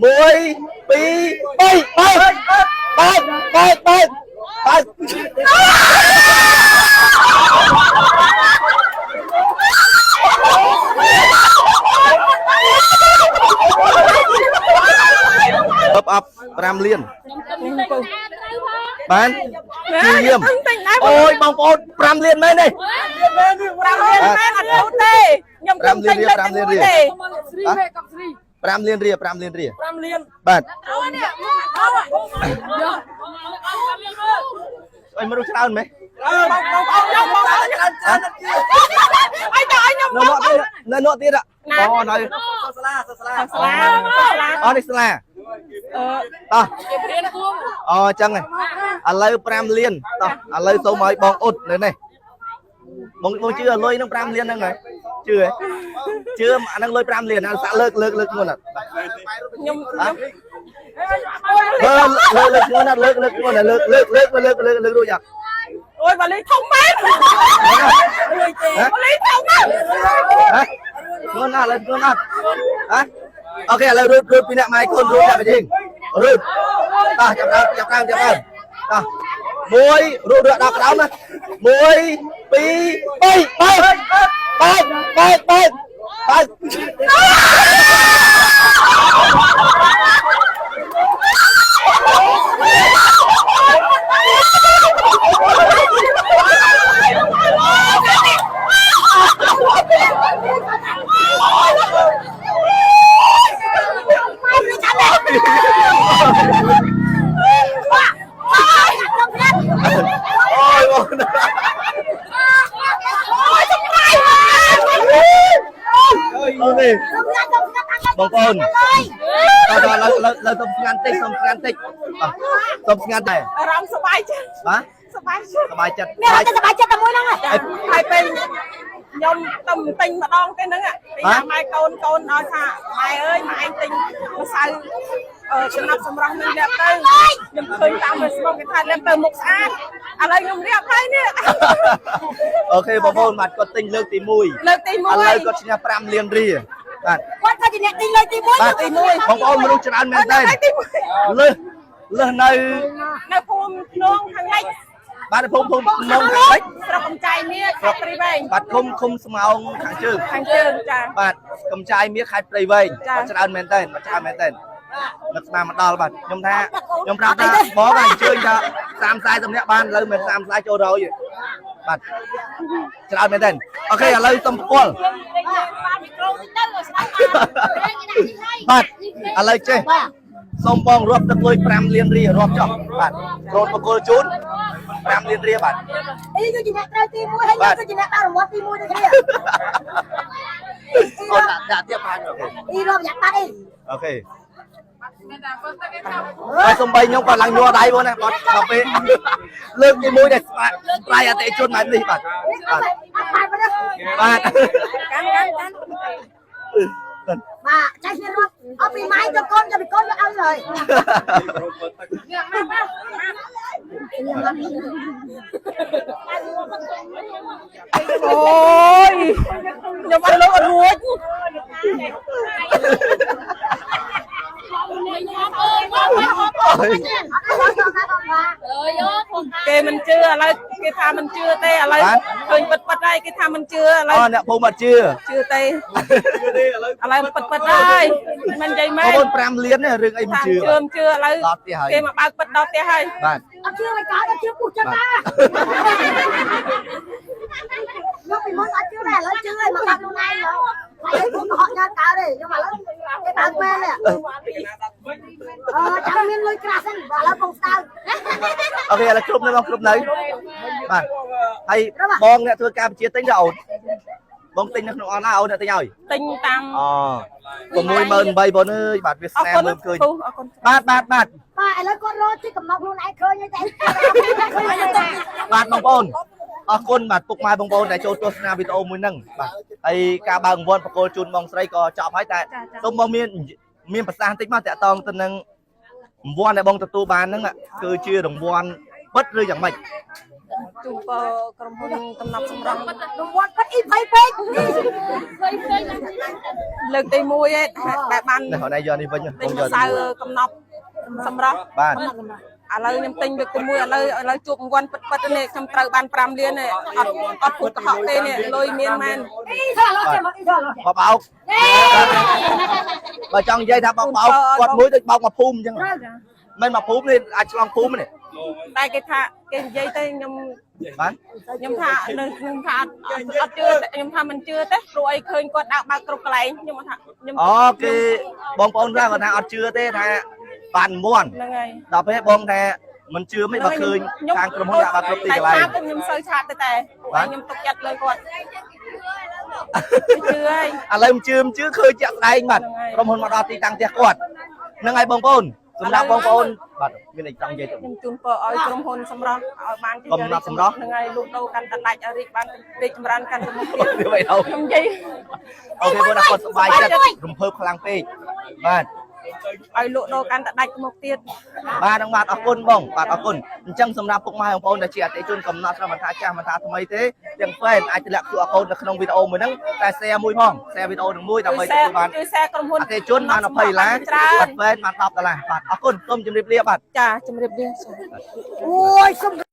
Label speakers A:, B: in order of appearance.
A: 1 2 3 8 up 5 លានបានជាយាមអូយបងប្អូន5លានមែនទេ5លានមែនអត់ទូទេខ្ញុំខ្ញុំទិញលេខ5លានរៀល5លានរៀល5លានរៀល5លានបាទអីមនុស្សច្រើនមែនបងប្អូនខ្ញុំបងច្រើនអីទៅឲ្យខ្ញុំនៅនោះទៀតអូនៅសាលាអូនេះសាលាតោះអូចឹងឥឡូវ5លានតោះឥឡូវសូមឲ្យបងអ៊ុតនៅនេះបងជឿលុយនឹង5លានហ្នឹងហើយជឿអាហ្នឹងលុយ5លានអាសាក់លើកមុនអត់ខ្ញុំលើកមុនអត់លើកមុនលើករួចអត់អូយបាលីធំមែនរួចទេបាលីធំមែនមុនអត់លើកមុនអត់អូខេឥឡូវរួចពីអ្នកម៉ៃកូនរួចតែវិញរួចតោះចាប់ដើមតោះ1រួចដល់ក្រោមណា1 2 បងប្អូនដល់លើសុំស្ងាត់តិចសុំស្ងាត់ដែរអារម្មណ៍សប្បាយចិត្តបាទសប្បាយចិត្តតែមួយហ្នឹងហើយពេលខ្ញុំទៅទិញម្ដងទេហ្នឹងពីម៉ែកូនឲ្យថាម៉ែអើយម៉ែឯងទិញម្សៅចំណាប់សម្រស់នឹងទៅខ្ញុំឃើញតាម Facebook គេថាលេបទៅមុខស្អាតឥឡូវខ្ញុំរៀបហើយនេះអូខេបងប្អូនបាទគាត់ទិញលើកទី1ឥឡូវគាត់ឈ្នះ5លានរៀលបាទគាត់ថាជាអ្នកទិញលើកទី1បាទទី1បងប្អូនមនុស្សច្រើនមែនតើលើសនៅភូមិភ្នំខាងលិចបាទភូមិភ្នំខាងលិចស្រុកកំចាយមៀខេត្តព្រៃវែងបាទឃុំស្មោងខាងជើងចាបាទកំចាយមៀខេត្តព្រៃវែងច្រើនមែនតើនឹកស្មានមកដល់បាទខ្ញុំប្រាប់ថាបងអញ្ជើញថា30-40នាក់បានឥឡូវមិន30ចូល100ទេបាទច្រើនមែនតើអូខេឥឡូវសុំផ្គាល់បាទឥឡូវចេះសូមបងរាប់ទឹកលុយ5លានរៀលរាប់ចុះបាទរត់បកគលជូន5លានរៀលបាទអីគឺជាអ្នកត្រូវទី1ហើយខ្ញុំគឺជាអ្នកដាក់រង្វាន់ទី1ដូចគ្នាអូដាក់ទៀតបានអូខេអីរាប់យ៉ាងបាត់អីអូខេហើយសំបីខ្ញុំក៏ឡើងញ័រដៃបងណាគាត់ដល់ពេលលើកទី1ដែលស្រាយអតិថិជនបែបនេះបាទបាទចាស់គ្នារត់អត់ពីម៉ៃទៅកូនទៅពីកូនយកឲ្យហើយអូយខ្ញុំអត់លើកអត់រួចគេមិនជឿឥឡូវគេថាមិនជឿទេឥឡូវឃើញពិតហើយគេថាមិនជឿឥឡូវអ្នកភូមិអត់ជឿទេឥឡូវពិតហើយមិននិយាយមែនបង5លាននេះរឿងអីមិនជឿឥឡូវគេមកបើកពិតដល់ផ្ទះហើយបាទអត់ជឿមិនកើតអត់ជឿពុះចឹងណាយកពីមុនអត់ជឿដែរឥឡូវជឿហើយមកដាក់ខ្លួនឯងហើយខ្ញុំហត់ញ៉ាំកើតទេខ្ញុំឥឡូវគេបើកមែនទេចាំមានលុយក្រាស់ហ្នឹងឥឡូវបងស្ដៅអូខេឥឡូវគ្រប់នៅបងគ្រប់នៅបាទហើយបងអ្នកធ្វើការបញ្ជាទិញទៅអូនបងទិញនៅក្នុងអនឡាញអូនអ្នកទិញឲ្យទិញតាម68000បងអើយបាទវាស្នាមមើលឃើញបាទឥឡូវគាត់រត់ជិះកំណត់ខ្លួនឯងឃើញទេបាទបងប្អូនអរគុណបាទពុកម៉ែបងប្អូនដែលចូលទស្សនាវីដេអូមួយហ្នឹងបាទហើយការបើកអង្វរប្រកល់ជូនបងស្រីក៏ចប់ហើយតែសូមបងមានប្រសាសន៍បន្តិចមកតាក់ទងទៅនឹងរង្វាន់ដែលបងទទួលបានហ្នឹងគឺជារង្វាន់ពិតឬយ៉ាងម៉េច
B: ជួបក្រុមហ៊ុនកំណត់សម្រាប់រង្វាន់បាត់អ៊ីភ័យពេកលើកទី1ឯងបែបបាន
A: នេះយកនេះវិញ
B: ខ្ញុំយកសៅកំណត់សម្រាប់
A: បាទ
B: ឥឡូវខ្ញុំទិញលើកទី1ឥឡូវជួបរង្វាន់ពិតនេះខ្ញុំត្រូវបាន5លានទេអត់ពុតកុហកទេនេះលុយមានមែន
A: បបោកបើចង់និយាយថាបបោកគាត់មួយដូចបោកមកភូមិអញ្ចឹងមិនមកភូមិនេះអាចឆ្លងភូមិនេះ
B: តែគេថាគេនិយាយទៅខ្ញុំ
A: បាទ
B: ខ្ញុំថាខ្ញុំថាអត់ជឿខ្ញុំថាមិនជឿទេព្រោះអីឃើញគាត់ដើរបើកគ្រប់កន្លែងខ្ញុំថាខ្ញុំ
A: អូគេបងប្អូនខ្លះគាត់ថាអត់ជឿទេថាបានមន់
B: ហ្នឹងហើយ
A: ដល់ពេលបងថាមិនជឿមិនបើឃើញខាងក្រុមហ៊ុនដាក់បើគ្រប់ទីកន្លែង
B: ខ្ញុំសូវឆាតទៅតែខ្ញុំទុកចិត្តលើគាត់ជឿហើយ
A: ឥឡូវមិនជឿឃើញជាក់ស្ដែងបាទក្រុមហ៊ុនមកដល់ទីតាំងផ្ទះគាត់ហ្នឹងហើយបងប្អូនសម្រាប់បងប្អូនបាទមានអីចង់និយាយទៅ
B: ខ្ញុំជូនពរឲ្យក្រុមហ៊ុនសម្រាប់ឲ្យបាន
A: កំណត់សម្រាប់
B: ហ្នឹងហើយលោកដូរកាន់តែដាច់ឲ្យរីកបានរីកចម្រើនកាន់តែមុខទៀតខ្ញុំនិយាយ
A: អូខេបងគាត់សប្បាយចិត្តរំភើបខ្លាំងពេកបាទ
B: ឲ្យលោកដូរកាន់តែដាច់មុខទៀត
A: បាទនឹងបាទអរគុណបងបាទអរគុណអញ្ចឹងសម្រាប់ពុកម៉ែបងប្អូនដែលជាអតិថិជនកំណត់ស្រាប់មិនថាចាស់មិនថាថ្មីទេទាំងហ្វេនអាចទម្លាក់ QR code នៅក្នុងវីដេអូមួយហ្នឹងតែ share មួយផង share វីដេអូនឹងមួយដើម្បីទទួលបាន
B: ជួយ share ក្រុមហ៊ុន
A: អតិថិជនបាន$20បាទហ្វេនបាន$10បាទអរគុណសូមជម្រាបលាបាទ
B: ចាជម្រាបលា
A: អូយសូម